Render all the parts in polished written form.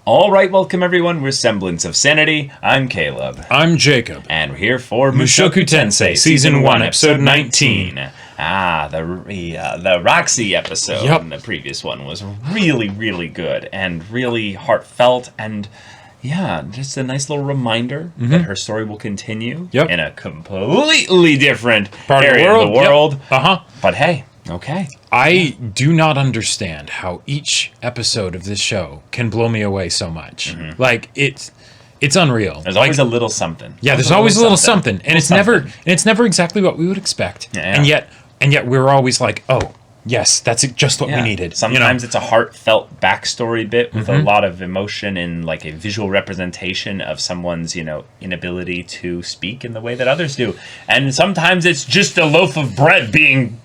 All right, welcome everyone. We're Semblance of Sanity. I'm Caleb. I'm Jacob. And we're here for Mushoku Tensei, Season 1, Episode 19. The Roxy episode. Yep. And the previous one was really, really good and really heartfelt. And yeah, just a nice little reminder that her story will continue in a completely different area of the world. Yep. But hey, okay. I do not understand how each episode of this show can blow me away so much. Like it's unreal. There's always a little something. Yeah, there's always a little something, and it's never exactly what we would expect. Yeah. And yet we're always like, oh, yes, that's just what we needed. Sometimes it's a heartfelt backstory bit with a lot of emotion and like a visual representation of someone's, inability to speak in the way that others do. And sometimes it's just a loaf of bread being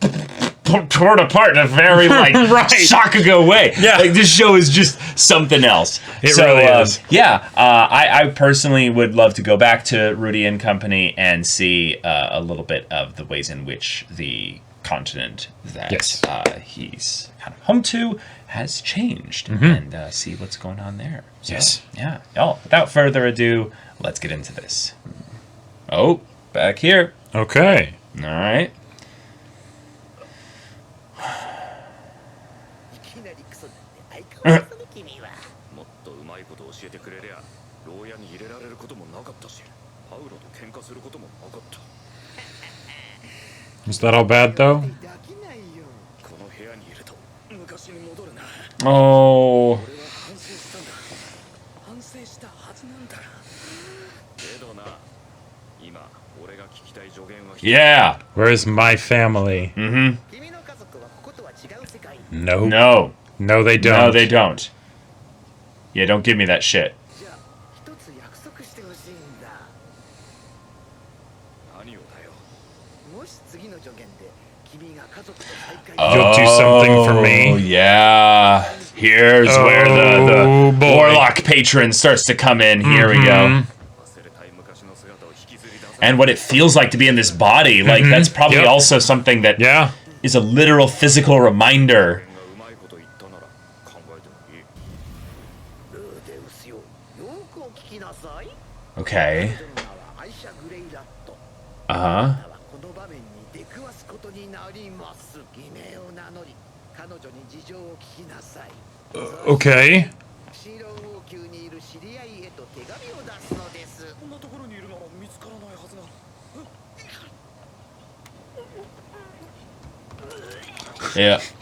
torn apart in a very Sakuga way. Yeah. Like this show is just something else. It really is. I personally would love to go back to Rudy and Company and see a little bit of the ways in which the continent that he's kind of home to has changed and see what's going on there. So, yeah. Oh, without further ado, let's get into this. Oh, back here. Okay. All right. Is that all bad though? Oh. Yeah. Where's my family? No, they don't. No, they don't. Yeah, don't give me that shit. You'll do something for me. Oh, yeah. Here's where the warlock patron starts to come in. Here we go. And what it feels like to be in this body. Like, that's probably also something that is a literal physical reminder. Okay. Uh-huh. Okay.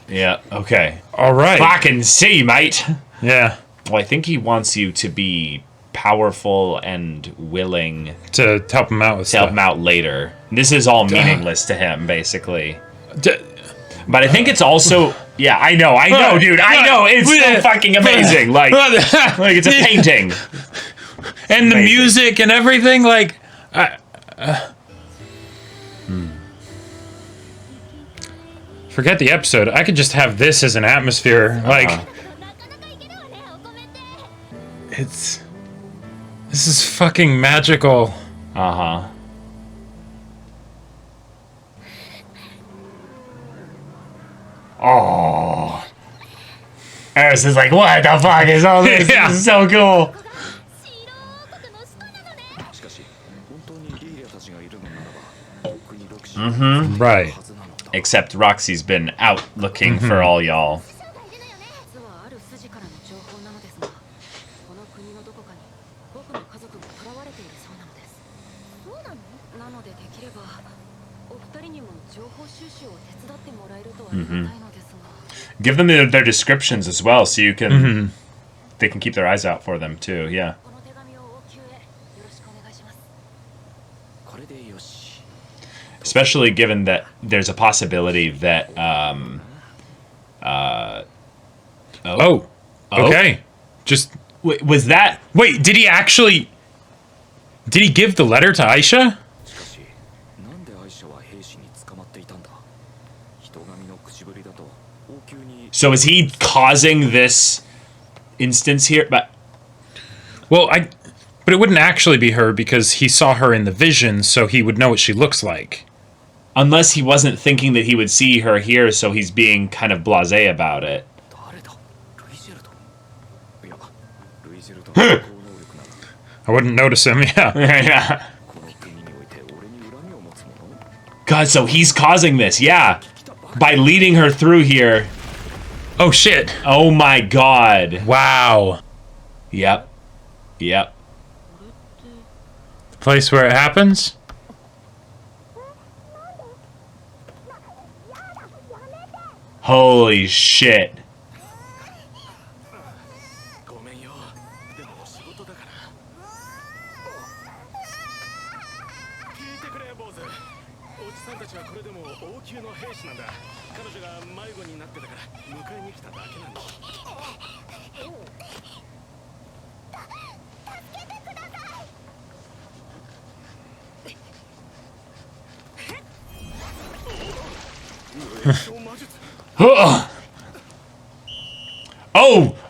Yeah, okay. All right. Fucking see, mate. Yeah. Well, I think he wants you to be powerful and willing to help him out with help him out later. This is all meaningless to him, basically. But I think it's also... Yeah, I know, dude. I know. It's so fucking amazing. Like it's a painting. And the music and everything, like... Forget the episode. I could just have this as an atmosphere. Like... This is fucking magical. Uh-huh. Oh. Eris is like, what the fuck is all this? This is so cool. Right. Except Roxy's been out looking for all y'all. Give them their descriptions as well, so you can they can keep their eyes out for them too. Yeah. Especially given that there's a possibility that okay. Just wait, was that did he actually give the letter to Aisha? So is he causing this instance here? But it wouldn't actually be her because he saw her in the vision, so he would know what she looks like. Unless he wasn't thinking that he would see her here, so he's being kind of blasé about it. I wouldn't notice him, yeah. Yeah. God, so he's causing this, yeah. By leading her through here. Oh, shit. Oh my god. Wow. Yep. Yep. The place where it happens? Holy shit.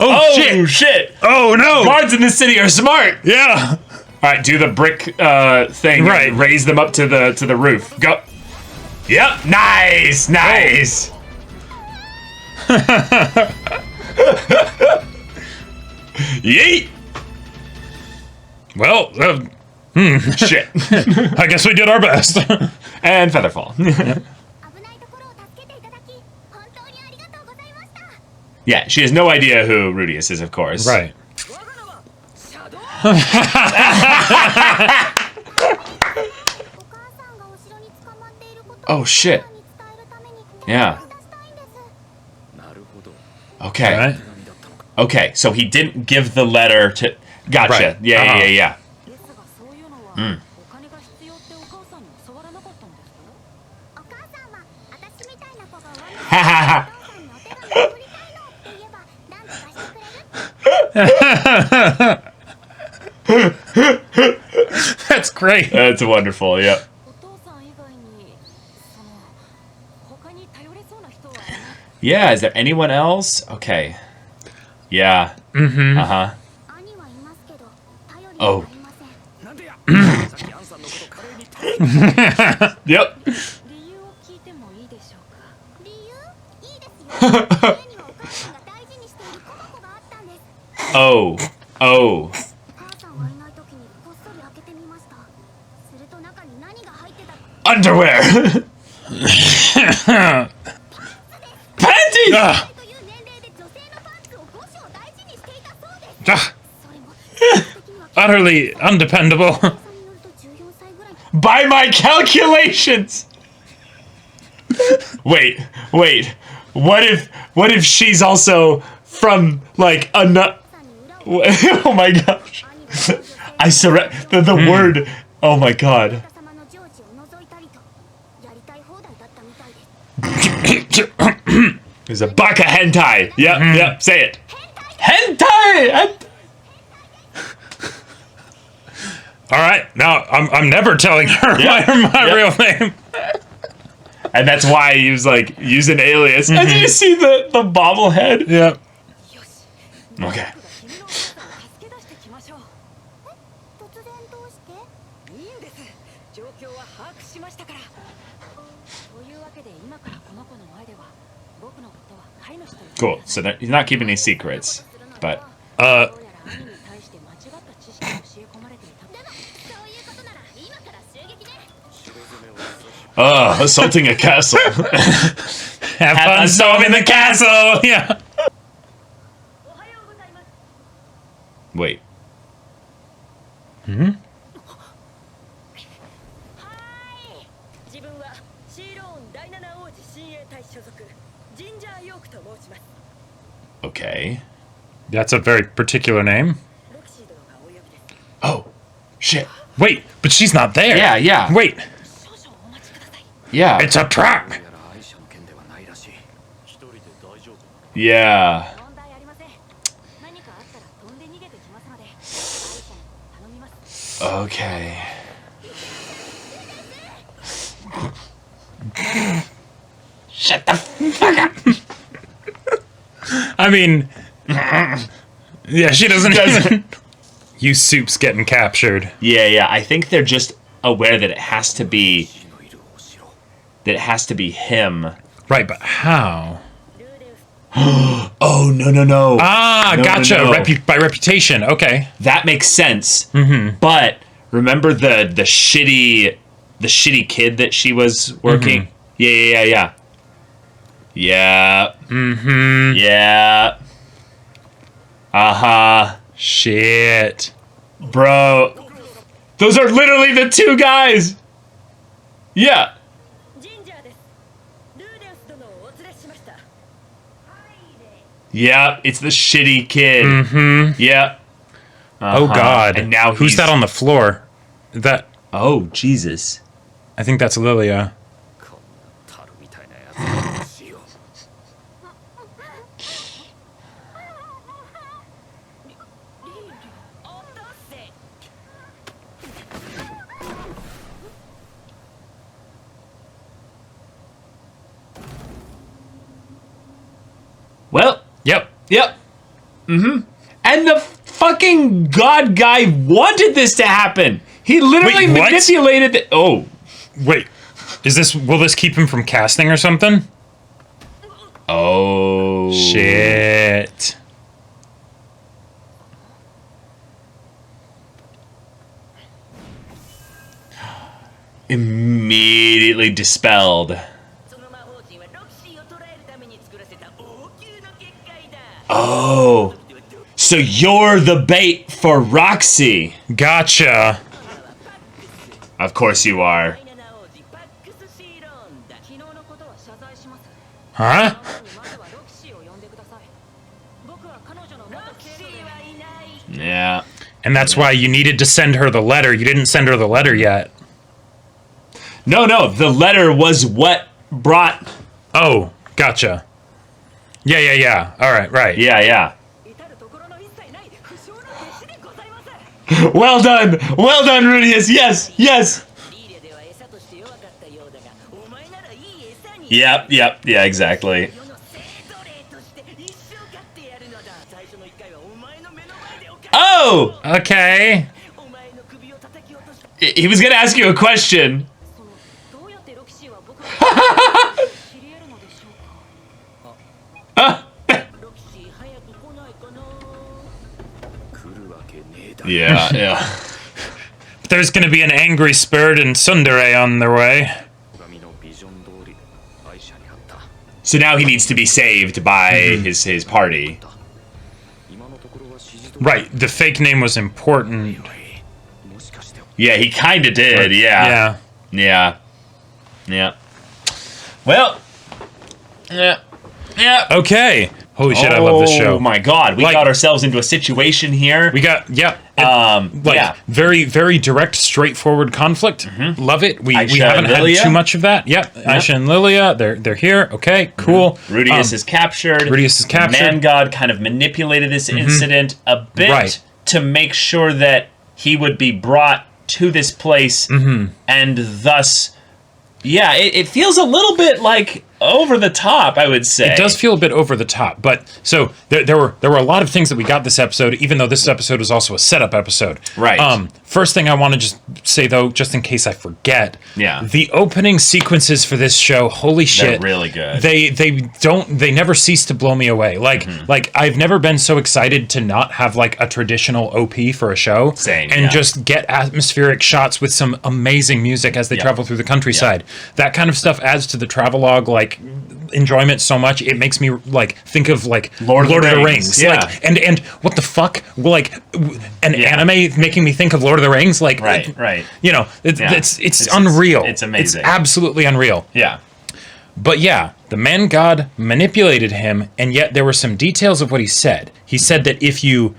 Oh, shit! Oh, no! Guards in this city are smart! Yeah! Alright, do the brick thing. Right. And raise them up to the roof. Go. Yep. Nice! Nice! Yeet! Well, Shit. I guess we did our best. And Featherfall. Yeah, she has no idea who Rudeus is, of course. Right. Oh, shit. Yeah. Okay. Right. Okay, so he didn't give the letter to... Gotcha. Right. Yeah. That's great. That's wonderful, yep. Yeah, is there anyone else? Okay. Yeah. Mm-hmm. Uh-huh. Oh. Yep. Oh. Oh. Underwear. Panties. Utterly undependable. By my calculations. Wait. What if she's also from like a nut? Oh my gosh. I surrender the word. Oh my god. There's a baka hentai. Yep, say it. Hentai! All right, now I'm never telling her my real name. And that's why he was like, use an alias. And did you see the bobblehead? Yeah. Okay. Cool. So he's not keeping any secrets, but assaulting a castle. Have fun storming the castle. Yeah. Wait. Okay. That's a very particular name. Oh, shit. Wait, but she's not there. Yeah. Wait. Yeah. It's a trap. Yeah. Okay. Shut the fuck up. I mean, yeah, she doesn't even... You soups getting captured. Yeah. I think they're just aware that it has to be... That it has to be him. Right, but how? Oh, no. Ah, No, gotcha. no. By reputation. Okay. That makes sense. But remember the shitty kid that she was working? Yeah. Yeah. Yeah. Uh-huh. Shit. Bro. Those are literally the two guys. Yeah. Yeah, it's the shitty kid. Yeah. Oh God. And now who's that on the floor? That. Oh, Jesus. I think that's Lilia. Well, Yep. and the fucking god guy wanted this to happen. He literally Wait, what? manipulated the... Oh. Wait. Will this keep him from casting or something? Oh. Shit. Immediately dispelled. Oh. So you're the bait for Roxy. Gotcha. Of course you are. Huh? Yeah. And that's why you needed to send her the letter. You didn't send her the letter yet. No. The letter was what brought... Oh, gotcha. Yeah. All right, right. Yeah. Well done, Rudeus. Yes. Yep. Yeah, exactly. Oh! Okay. He was gonna ask you a question. Yeah. There's gonna be an angry spirit and tsundere on their way. So now he needs to be saved by his party. Right, the fake name was important. Yeah, he kind of did. Yeah. Well. Yeah. Okay. Holy shit, I love this show. Oh my god, we got ourselves into a situation here. We got, very, very direct, straightforward conflict. Love it. We haven't had too much of that. Yep. Aisha and Lilia, they're here. Okay, cool. Rudeus is captured. The man god kind of manipulated this incident a bit to make sure that he would be brought to this place, and thus, it feels a little bit like over the top, I would say. It does feel a bit over the top, but so there were a lot of things that we got this episode, even though this episode was also a setup episode. Right. First thing I want to just say though, just in case I forget, the opening sequences for this show, holy shit, they're really good. They never cease to blow me away. Like I've never been so excited to not have like a traditional OP for a show. Same. And just get atmospheric shots with some amazing music as they travel through the countryside. That kind of stuff adds to the travelogue enjoyment so much. It makes me like think of like Lord of the Rings. Like, and what the fuck, like anime making me think of Lord of the Rings, like right. You know, it's unreal. It's amazing. It's absolutely unreal. Yeah. But the man god manipulated him, and yet there were some details of what he said. He said that if you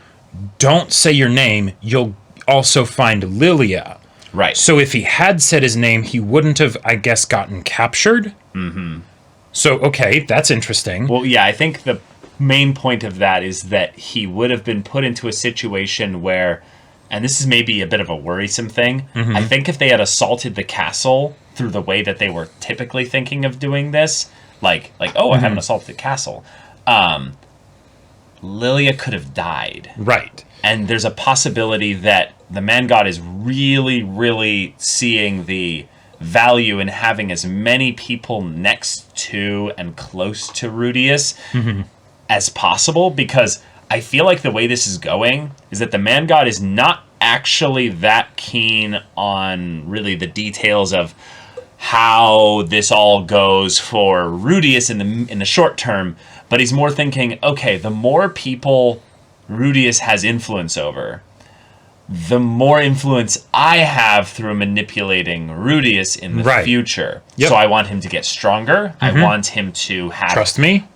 don't say your name, you'll also find Lilia. Right. So if he had said his name, he wouldn't have, I guess, gotten captured. So, okay, that's interesting. Well, yeah, I think the main point of that is that he would have been put into a situation where, and this is maybe a bit of a worrisome thing, I think if they had assaulted the castle through the way that they were typically thinking of doing this, I haven't assaulted the castle, Lilia could have died. Right. And there's a possibility that the man god is really, really seeing the value in having as many people next to and close to Rudeus as possible, because I feel like the way this is going is that the man god is not actually that keen on really the details of how this all goes for Rudeus in the short term, but he's more thinking, okay, the more people Rudeus has influence over, the more influence I have through manipulating Rudeus in the future. Yep. So I want him to get stronger. I want him to have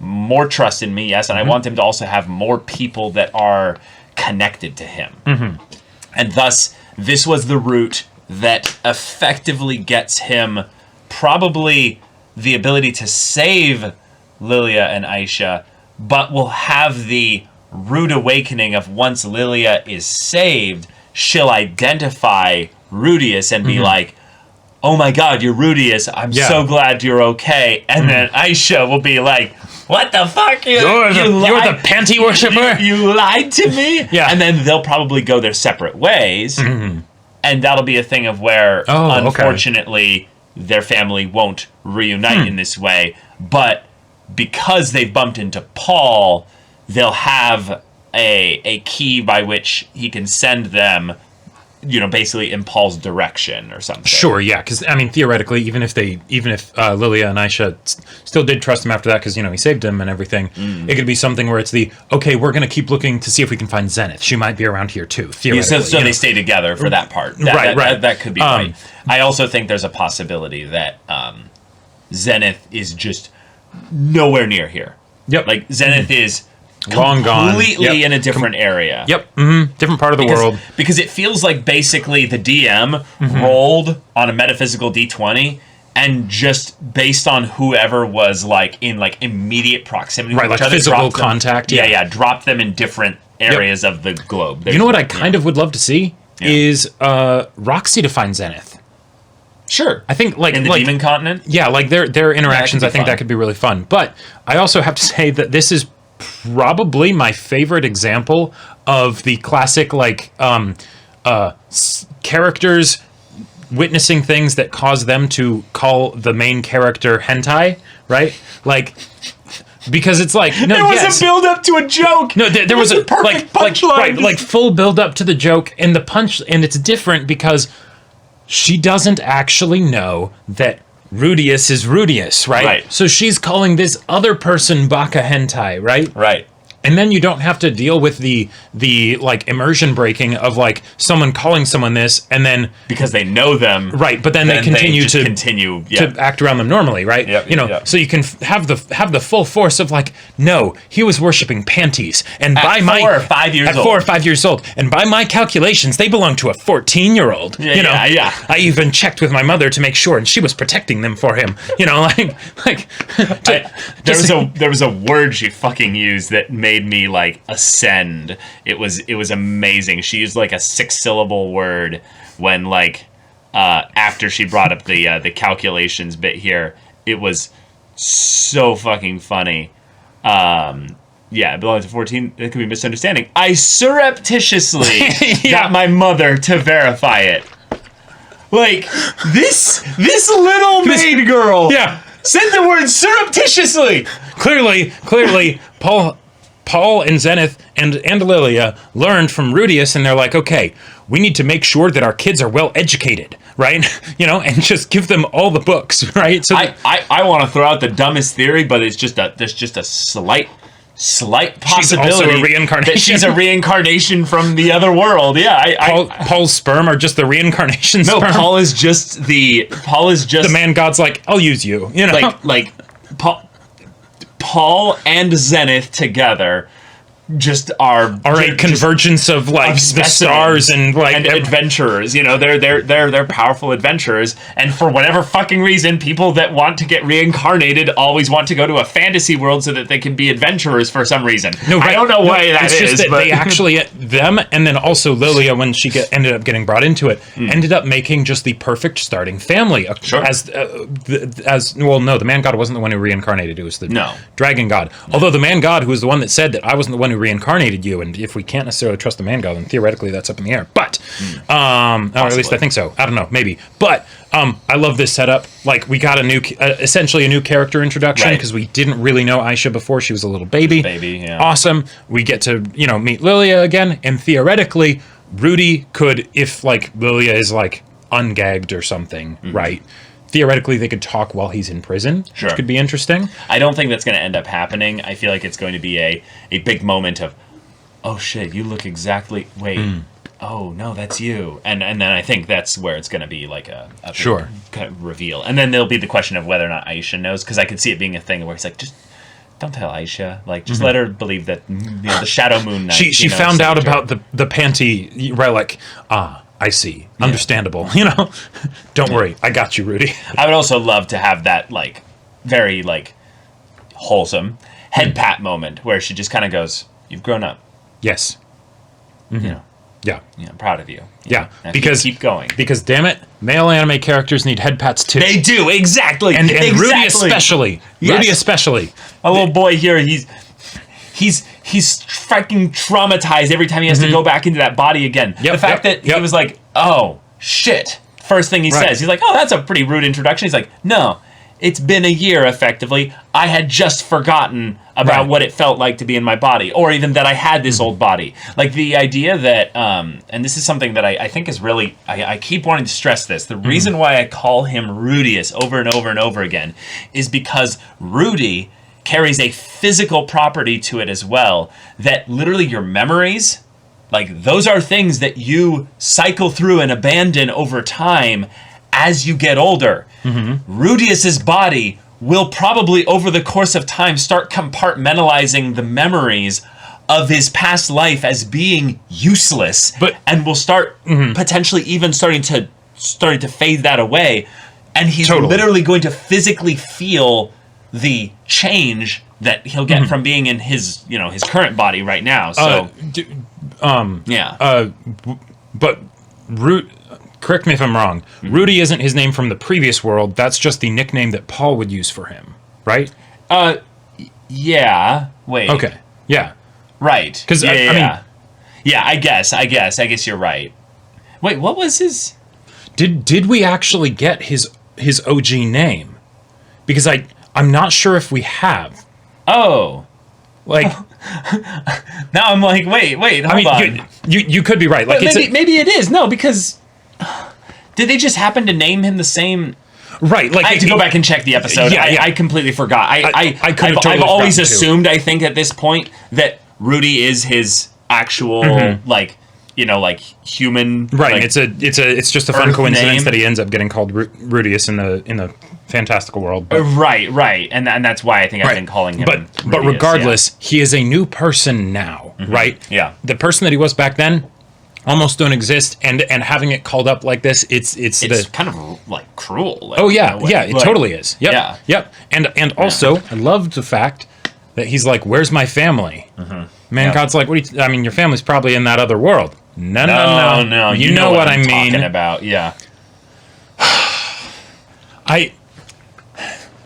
more trust in me, yes, and I want him to also have more people that are connected to him. And thus, this was the route that effectively gets him probably the ability to save Lilia and Aisha, but will have the rude awakening of once Lilia is saved, she'll identify Rudeus and be like, oh my god, you're Rudeus, I'm so glad you're okay. And then Aisha will be like, what the fuck? You're the panty worshiper? You lied to me? Yeah. And then they'll probably go their separate ways. And that'll be a thing of where, unfortunately, their family won't reunite in this way. But because they've bumped into Paul, they'll have a key by which he can send them, basically in Paul's direction or something. Sure, yeah, because I mean, theoretically, even if Lilia and Aisha still did trust him after that, because he saved him and everything, it could be something where it's okay, we're gonna keep looking to see if we can find Zenith. She might be around here too. Theoretically, so they stay together for that part. That could be right. I also think there's a possibility that Zenith is just nowhere near here. Yep, like Zenith is long gone, completely in a different area. Different part of the world. Because it feels like basically the DM rolled on a metaphysical D20 and just based on whoever was in immediate proximity to each other, physical contact. Drop them in different areas of the globe. You know what I kind of would love to see is Roxy to find Zenith. Sure. I think in the Demon Continent? Yeah, their interactions, I think that could be really fun. But I also have to say that this is probably my favorite example of the classic characters witnessing things that cause them to call the main character hentai, right? Because it's there was a build up to a joke. No, there was a perfect punchline. Full build up to the joke, and it's different because she doesn't actually know that Rudeus is Rudeus, right? So she's calling this other person Baka hentai, right? Right. And then you don't have to deal with the immersion breaking of someone calling someone this, and then because they know them, right? But then they continue to act around them normally, right? So you can have the full force of no, he was worshiping panties, and at 4 or 5 years old. 4 or 5 years old, and by my calculations, they belong to a 14-year-old. I even checked with my mother to make sure, and she was protecting them for him. There was a word she fucking used that made me ascend. It was amazing. She used a 6-syllable word when after she brought up the calculations bit here. It was so fucking funny. It belongs to 14. It could be misunderstanding. I surreptitiously got my mother to verify it. This little maid girl said the word surreptitiously. Clearly, Paul and Zenith and Lilia learned from Rudeus, and they're okay, we need to make sure that our kids are well educated, right? And just give them all the books, right? So I want to throw out the dumbest theory, but there's just a slight possibility she's also a reincarnation. That she's a reincarnation from the other world. Yeah, Paul's sperm are just the reincarnation sperm. No, Paul is just the man god's I'll use you. Paul and Zenith together just are a convergence of the stars and adventurers. They're powerful adventurers, and for whatever fucking reason, people that want to get reincarnated always want to go to a fantasy world so that they can be adventurers for some reason. I don't know why that is. Just that they actually them, and then also Lilia, when she ended up getting brought into it, ended up making just the perfect starting family. Sure. The man god wasn't the one who reincarnated; it was the dragon god. Although the man god, who was the one that said that I wasn't the one who who reincarnated you, and if we can't necessarily trust the manga, then theoretically that's up in the air. But, or at least I think so. I don't know, maybe. But I love this setup. Like, we got essentially a new character introduction, because we didn't really know Aisha before. She was a little baby. Yeah. Awesome. We get to, meet Lilia again, and theoretically, Rudy could, if, like, Lilia is, like, ungagged or something, right? Theoretically, they could talk while he's in prison, which could be interesting. I don't think that's going to end up happening. I feel like it's going to be a big moment of, oh shit, you look exactly, wait, oh no, that's you. And then I think that's where it's going to be like a big kind of reveal. And then there'll be the question of whether or not Aisha knows, because I could see it being a thing where he's like, just don't tell Aisha. Like, just let her believe that the Shadow Moon Knight. She found out about the panty relic. I see. Understandable. Don't worry. I got you, Rudy. I would also love to have that, like, very, like, wholesome head pat moment where she just kind of goes, "You've grown up." Yes. Yeah. I'm proud of you. Yeah. Now because keep going. Because, damn it, male anime characters need head pats too. They do, exactly. And Rudy especially. Yes. Rudy especially. My little boy here, he's freaking traumatized every time he has to go back into that body again. The fact that he was like, oh, shit. First thing he says, he's like, oh, that's a pretty rude introduction. He's like, no, it's been a year, effectively. I had just forgotten about what it felt like to be in my body, or even that I had this old body. Like, the idea that, and this is something that I think is really, I keep wanting to stress this. The reason why I call him Rudeus over and over and over again is because Rudy carries a physical property to it as well, that literally your memories, like, those are things that you cycle through and abandon over time as you get older. Rudeus's body will probably, over the course of time, start compartmentalizing the memories of his past life as being useless, and will start potentially even starting to fade that away, and he's literally going to physically feel the change that he'll get from being in his current body right now. So but correct me if I'm wrong. Rudy isn't his name from the previous world. That's just the nickname that Paul would use for him, right? Yeah. Wait. Okay. Yeah. Right. Because I mean, I guess you're right. Wait, what was his? Did we actually get his OG name? Because I'm not sure if we have. Oh. Like, now I'm like, wait, hold on. You could be right. Like, maybe it is. No, because did they just happen to name him the same? Right. Like, I have to go back and check the episode. I completely forgot. I've always assumed, I think, at this point, that Rudy is his actual like human. Right. Like, it's just a fun coincidence that he ends up getting called Rudeus in the fantastical world. But, right, and that's why I think I've been calling him. But Rudeus, regardless, he is a new person now, right? Yeah. The person that he was back then almost don't exist, and having it called up like this, it's kind of like cruel. Like, it totally is. Yep. And also, I loved the fact that he's like, "Where's my family?" God's like, "What? I mean, your family's probably in that other world." No. You know what I mean. Talking about,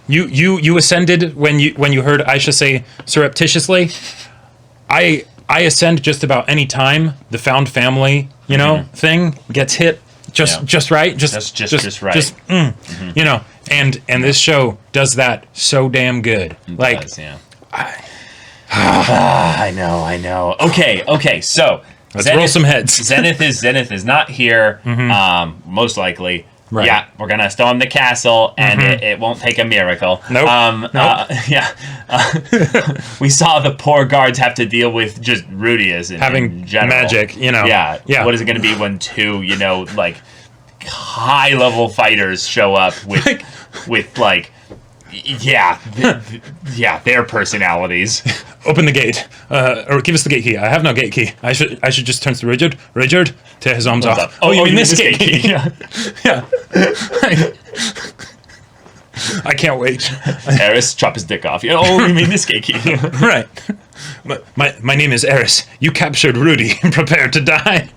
You ascended when you heard Aisha say surreptitiously. I ascend just about any time the found family thing gets hit just right, just right. And this show does that so damn good. It does, I know. Okay. So let's roll some heads. Zenith is not here. Most likely. Right. Yeah, we're gonna storm the castle, and it won't take a miracle. Nope. We saw the poor guards have to deal with just Rudeus and having magic. Yeah. What is it gonna be when two, like high level fighters show up with their personalities. Open the gate, or give us the gate key. I have no gate key. I should just turn to Richard. Tear his arms off. Oh, you mean this gate key? Yeah. I can't wait. Eris, chop his dick off. Oh, you mean this gate key? Right. My name is Eris. You captured Rudy and prepare to die.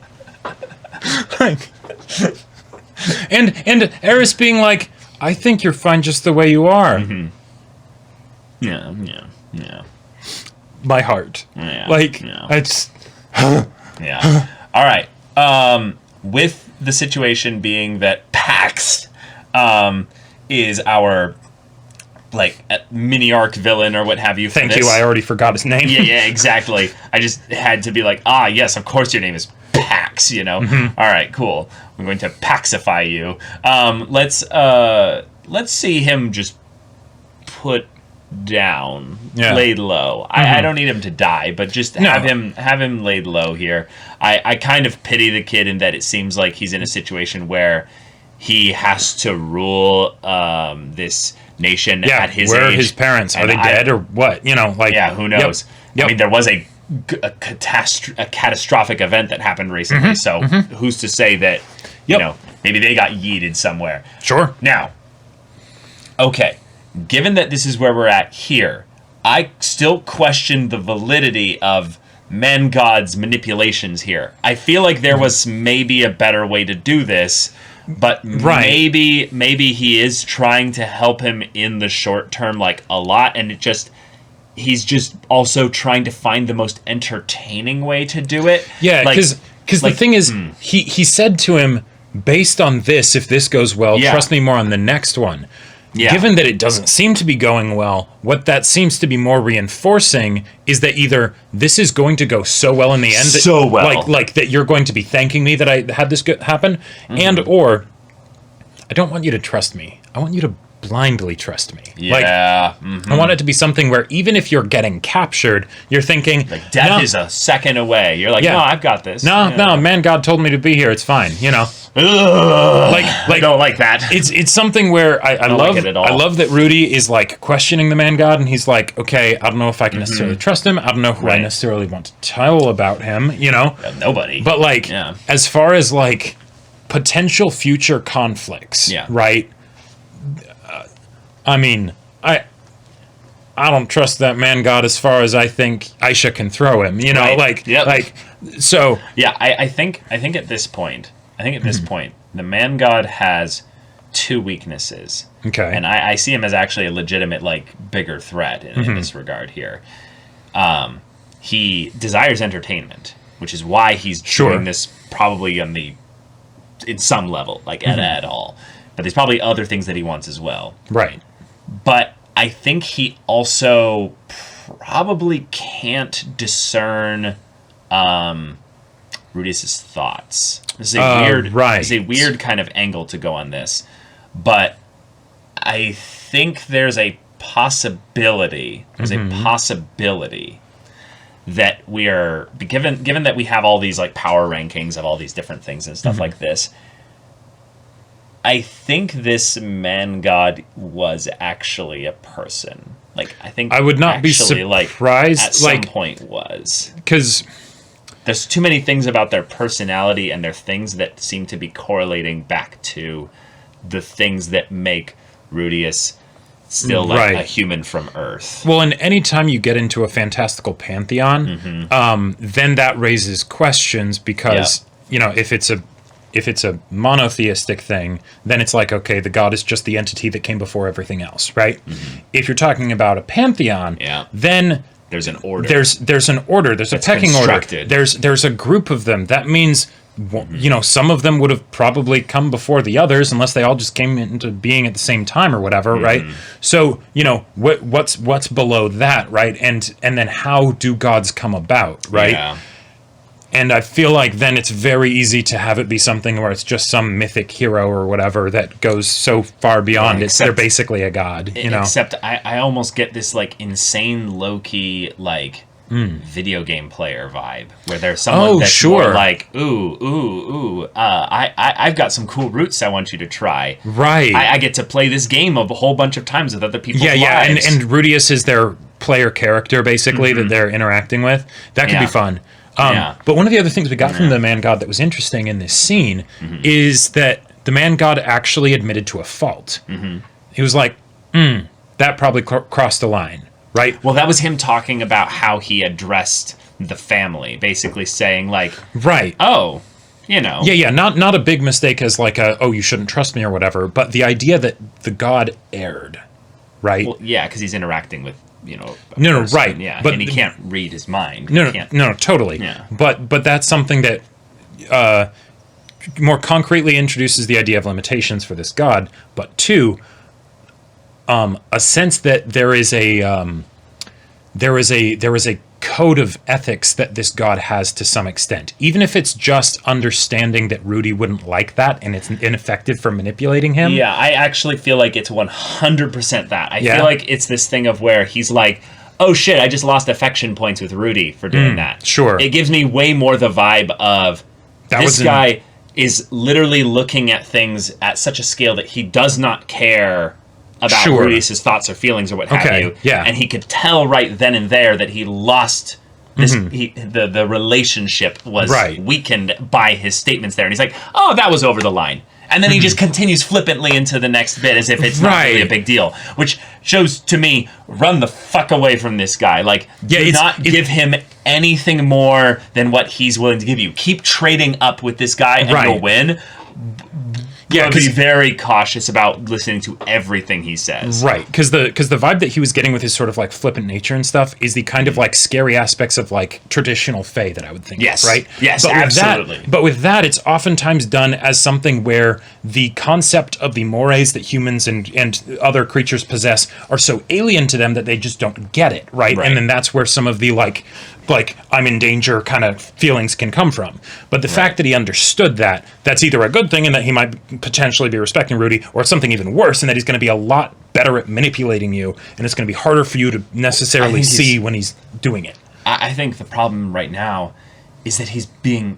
And Eris being like, I think you're fine just the way you are. Yeah. my heart. Yeah. Like, Yeah. it's... Yeah. All right. With the situation being that Pax is our like mini arc villain or what have you. Thank you. I already forgot his name. Yeah, exactly. I just had to be like, yes, of course your name is Pax. You know. Mm-hmm. All right, cool. I'm going to Paxify you. Let's see him just put down, laid low. I don't need him to die, but just have him laid low here. I kind of pity the kid in that it seems like he's in a situation where he has to rule this nation at his age. Where are his parents? Are they dead or what? You know, like... Yeah, who knows? Yep. I mean, there was a catastrophic event that happened recently, so who's to say that, you know, maybe they got yeeted somewhere. Sure. Now, okay, given that this is where we're at here, I still question the validity of Man God's manipulations here. I feel like there was maybe a better way to do this, but maybe he is trying to help him in the short term, like a lot, and he's just also trying to find the most entertaining way to do it. Yeah, because the thing is, he said to him, based on this, if this goes well, trust me more on the next one. Yeah. Given that it doesn't seem to be going well, what that seems to be more reinforcing is that either this is going to go so well in the end, like that you're going to be thanking me that I had this happen, and or I don't want you to trust me. I want you to blindly trust me. Yeah. I want it to be something where even if you're getting captured, you're thinking like death is a second away. You're like, no, I've got this. No, man, God told me to be here. It's fine. You know. Like I don't like that. It's something where I love like it at all. I love that Rudy is like questioning the man God, and he's like, okay, I don't know if I can necessarily trust him. I don't know who I necessarily want to tell about him. You know, nobody. But like, as far as like potential future conflicts, right? I mean, I don't trust that man God as far as I think Aisha can throw him. You know, so. Yeah, I think at this point. The man God has two weaknesses. Okay. And I see him as actually a legitimate, like, bigger threat in this regard here. He desires entertainment, which is why he's doing this probably in some level, like at all. But there's probably other things that he wants as well. Right. But I think he also probably can't discern Rudeus' thoughts. This is a weird kind of angle to go on this, but I think there's a possibility. That we are given that we have all these like power rankings of all these different things and stuff like this. I think this man God was actually a person. Like I think I would not be surprised. Like, at some point was because. There's too many things about their personality and their things that seem to be correlating back to the things that make Rudeus still like a human from Earth. Well, and any time you get into a fantastical pantheon, then that raises questions because you know if it's a monotheistic thing, then it's like, okay, the god is just the entity that came before everything else, right? If you're talking about a pantheon, then there's an order. There's an order. There's a pecking order. There's a group of them. That means, you know, some of them would have probably come before the others, unless they all just came into being at the same time or whatever, right? So, you know, what's below that, right? And then how do gods come about, right? Yeah. And I feel like then it's very easy to have it be something where it's just some mythic hero or whatever that goes so far beyond it. They're basically a god, you know? Except I almost get this, like, insane low-key, like, video game player vibe, where there's someone that's more like, I've got some cool roots I want you to try. Right. I get to play this game a whole bunch of times with other people's lives. And Rudeus is their player character, basically, that they're interacting with. That could be fun. But one of the other things we got from the man god that was interesting in this scene is that the man god actually admitted to a fault. He was like, that probably crossed the line, right? Well, that was him talking about how he addressed the family, basically saying like, oh, you know. Not a big mistake as like you shouldn't trust me or whatever, but the idea that the god erred, right? Well, yeah, because he's interacting with No, right. Yeah, But and he can't read his mind. No, totally. Yeah. But that's something that more concretely introduces the idea of limitations for this god. But two, a sense that there is a code of ethics that this god has to some extent, even if it's just understanding that Rudy wouldn't like that and it's ineffective for manipulating him. Yeah, I actually feel like it's 100% that. I feel like it's this thing of where he's like, oh shit, I just lost affection points with Rudy for doing that. Sure. It gives me way more the vibe of this guy is literally looking at things at such a scale that he does not care about Rudeus' thoughts or feelings or what have you. Yeah. And he could tell right then and there that he lost this. The relationship was weakened by his statements there. And he's like, oh, that was over the line. And then he just continues flippantly into the next bit as if it's not really a big deal. Which shows to me, run the fuck away from this guy. Like, do not give him anything more than what he's willing to give you. Keep trading up with this guy and you'll win. Yeah, be very cautious about listening to everything he says. Right, because the vibe that he was getting with his sort of like flippant nature and stuff is the kind of like scary aspects of like traditional fae that I would think of, right? Yes, but absolutely. But with that, it's oftentimes done as something where the concept of the mores that humans and other creatures possess are so alien to them that they just don't get it, right? And then that's where some of the like I'm in danger kind of feelings can come from. But the fact that he understood that's either a good thing and that he might potentially be respecting Rudy, or something even worse, and that he's going to be a lot better at manipulating you, and it's going to be harder for you to necessarily see when he's doing it. I think the problem right now is that he's doing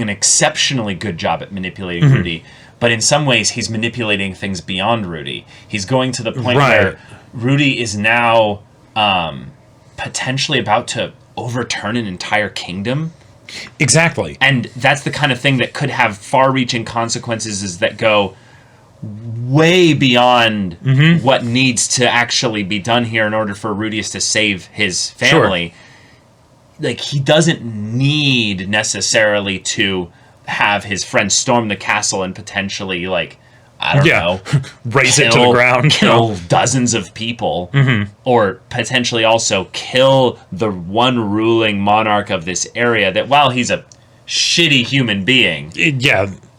an exceptionally good job at manipulating Rudy, but in some ways he's manipulating things beyond Rudy. He's going to the point where Rudy is now potentially about to overturn an entire kingdom. Exactly. And that's the kind of thing that could have far-reaching consequences, is that go way beyond what needs to actually be done here in order for Rudeus to save his family. Like, he doesn't need necessarily to have his friend storm the castle and potentially, like, I don't know, raise it to the ground, kill dozens of people, or potentially also kill the one ruling monarch of this area that, while he's a shitty human being,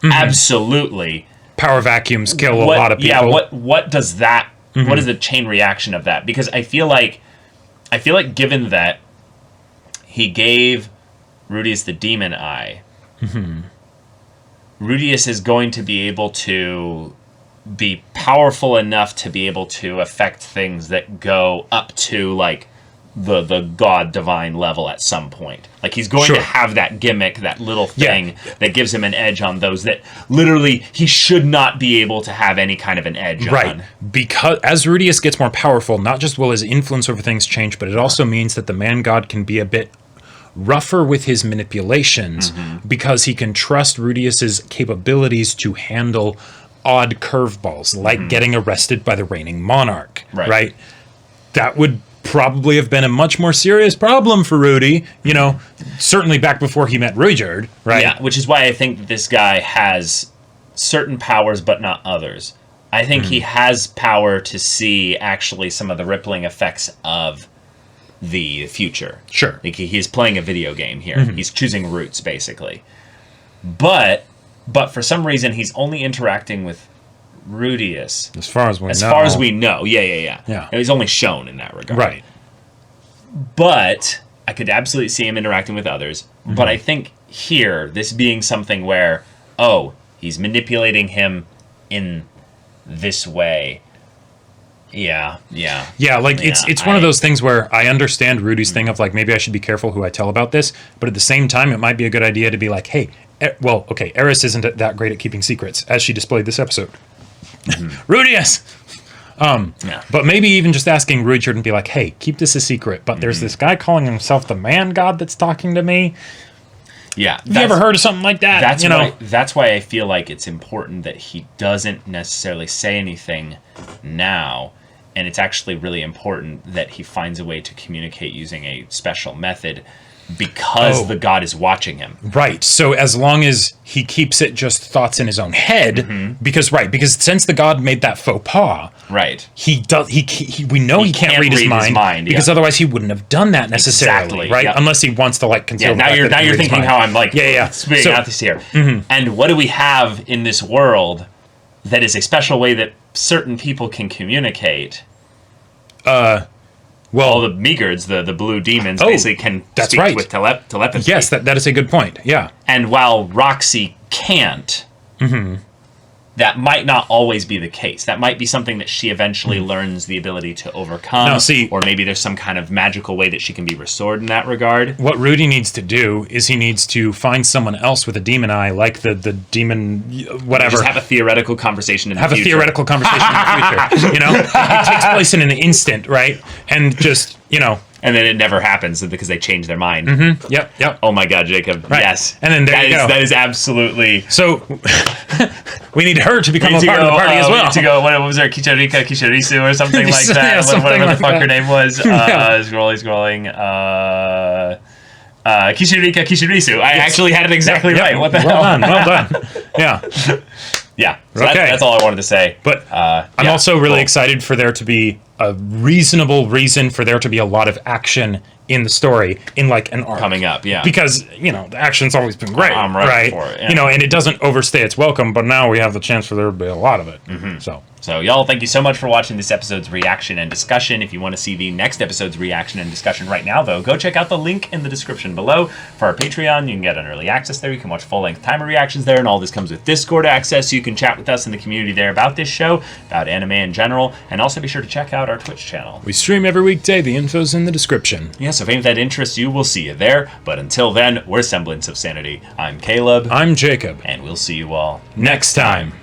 absolutely, power vacuums kill a lot of people. Yeah, what does that? What is the chain reaction of that? Because I feel like given that he gave Rudeus the demon eye, Rudeus is going to be able to be powerful enough to be able to affect things that go up to, like, the god divine level at some point. Like, he's going to have that gimmick, that little thing that gives him an edge on those that literally he should not be able to have any kind of an edge on. Because as Rudeus gets more powerful, not just will his influence over things change, but it also means that the man god can be a bit rougher with his manipulations, because he can trust Rudeus's capabilities to handle odd curveballs, like getting arrested by the reigning monarch, right? That would probably have been a much more serious problem for Rudy, certainly back before he met Ruijerd, right? Yeah, which is why I think that this guy has certain powers but not others. I think he has power to see actually some of the rippling effects of the future. Sure. Like, he's playing a video game here. He's choosing routes, basically. But for some reason, he's only interacting with Rudeus. As far as we know. As far as we know. Yeah. He's only shown in that regard. Right. But I could absolutely see him interacting with others. But I think here, this being something where, he's manipulating him in this way. Yeah, it's one of those things where I understand Rudy's thing of, like, maybe I should be careful who I tell about this, but at the same time, it might be a good idea to be like, hey, Eris isn't that great at keeping secrets, as she displayed this episode. Rudeus! But maybe even just asking Ruijerd and be like, hey, keep this a secret, but there's this guy calling himself the man god that's talking to me. Yeah. Have you ever heard of something like that? That's why I feel like it's important that he doesn't necessarily say anything now. And it's actually really important that he finds a way to communicate using a special method, because the god is watching him. Right. So as long as he keeps it just thoughts in his own head, because since the god made that faux pas, right, we know he can't read his mind because otherwise he wouldn't have done that necessarily, right? Yep. Unless he wants to like conceal. Yeah. Now you're thinking how I'm like spitting out this here. And what do we have in this world that is a special way that certain people can communicate? Well, the Megards, the blue demons, basically can speak with telepathy. Yes, that is a good point. Yeah. And while Roxy can't, that might not always be the case. That might be something that she eventually learns the ability to overcome. Now, see, or maybe there's some kind of magical way that she can be restored in that regard. What Rudy needs to do is he needs to find someone else with a demon eye, like the demon, whatever. Just have a theoretical conversation in the future. Have a theoretical conversation in the future. You know? It takes place in an instant, right? And just, you know... And then it never happens because they change their mind. Yep. Oh my God, Jacob. Right. Yes. And then that is absolutely... So, we need her to become a part of the party as well. We need to go, what was there, Kisharisu or something like that? Whatever the fuck her name was. Scrolling. Kisharisu. I actually had it exactly right. What the hell? Well done. Yeah. Yeah. So that's all I wanted to say. But I'm also really excited for there to be a reasonable reason for there to be a lot of action in the story in like an arc coming up, because the action's always been great. I'm ready for it. Yeah. And it doesn't overstay its welcome. But now we have the chance for there to be a lot of it. So y'all, thank you so much for watching this episode's reaction and discussion. If you want to see the next episode's reaction and discussion right now, though, go check out the link in the description below for our Patreon. You can get an early access there. You can watch full-length timer reactions there, and all this comes with Discord access, so you can chat with us in the community there about this show, about anime in general, and also be sure to check out our Twitch channel. We stream every weekday. The info's in the description. Yeah, so if any of that interests you, we'll see you there. But until then, we're Semblance of Sanity. I'm Caleb. I'm Jacob. And we'll see you all next time.